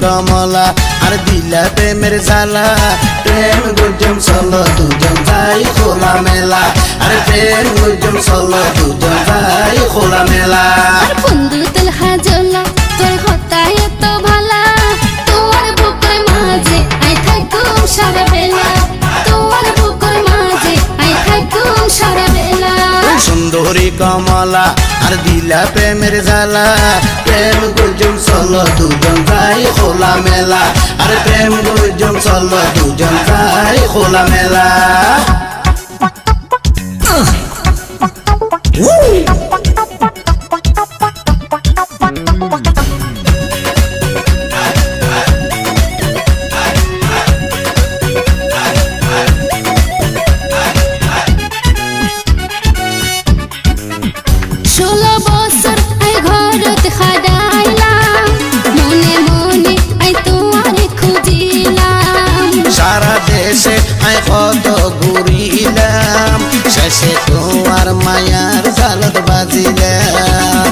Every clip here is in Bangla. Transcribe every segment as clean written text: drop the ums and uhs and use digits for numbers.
কমলা আর দিলা প্রেমের জ্বালা প্রেম গুজম চলো দুজন যাই খোলা মেলা আর প্রেম গুজম চলো দুজন যাই খোলা মেলা বন্ধু তেল হাজলা তোর হতায় তো ভালা তোর বুকের মাঝে আই থাকুম সারা বেলা তোর বুকের মাঝে আই থাকুম সারা বেলা সুন্দরী কমলা আর দিলা প্রেমের জ্বালা প্রেম গুজম চলো দুজন যাই খোলা মেলা আর প্রেম গুজম চলো দুজন যাই খোলা মেলা কত ঘুরিলাম শেষে তোমার মায়ার জালত বাজিলাম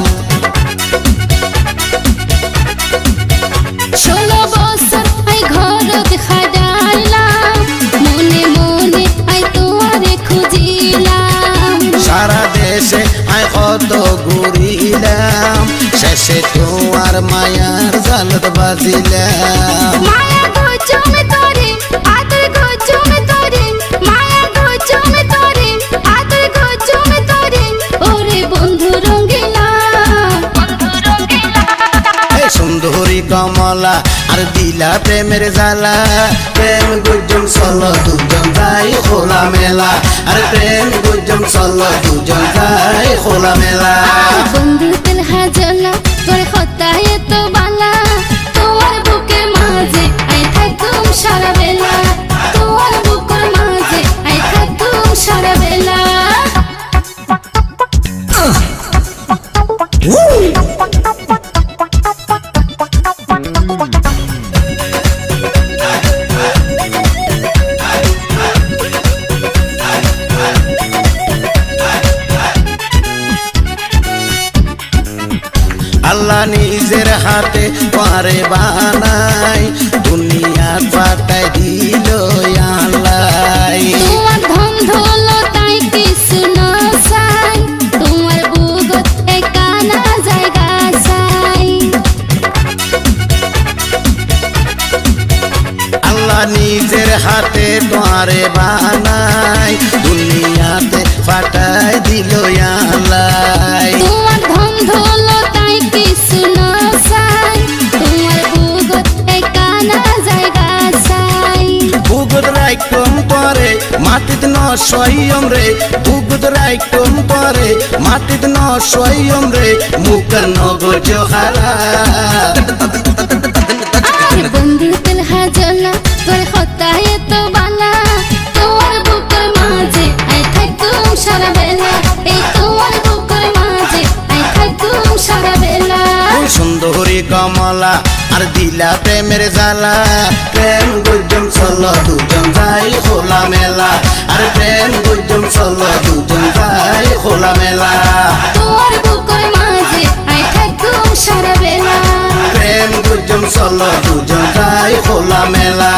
16 বছর আই ঘরত খাডাইলাম মনে মনে আই তোমারে খুঁজিলাম সারা দেশে আই কত ঘুরিলাম শেষে তোমার মায়ার জালত বাজিলাম মায়া গজমে তোরে আদর গজমে তোরে মায়া গজমে তোরে আদর গজমে তোরে ওরে বন্ধু রঙ্গিলা এ সুন্দরী কমলা আর দিলা প্রেমের জ্বালা প্রেম গুজম চলো দুজন যাই খোলা মেলা আর প্রেম গুজম চলো দুজন যাই খোলা মেলা বন্ধু তেল হাজলা তোর হতায় তো বালা তোমার বুকের মাঝে আই থাকুম সারা বেলা তোমার বুকের মাঝে আই থাকুম সারা বেলা আল্লাহ নিজের হাতে পারে বানাই দুনিয়া পাতায় দিল আল্লাহ তোমার ধন দৌলতাই কিছু না চাই তোমার বুকত একানা জায়গা চাই আল্লাহ নিজের হাতে পারে বানাই দুনিয়াতে পাতায় দিল আল্লাহ তোমার ধন দৌলতাই কিছু না চাই তোমার বুকত একানা জায়গা চাই বুগুদ রাইকম পরে মাটিত ন সয়ম রে বুগুদ রাইকম পরে মাটিত ন সয়ম রে মুখ নগজ হারা বন্ধু তেল হাজলা তোর হতায় তো বালা তোমার বুকের মাঝে আই থাকুম সারা বেলা এই তোমার বুকের মাঝে আই থাকুম সারা বেলা সুন্দরী কমলা আর দিলা প্রেমের জ্বালা প্রেম গুজম চলো দুজন যাই খোলা মেলা আর প্রেম গুজম চলো দুজন যাই খোলা মেলা তোমার বুকের মাঝে আই থাকুম সারা বেলা প্রেম গুজম চলো দুজন যাই খোলা মেলা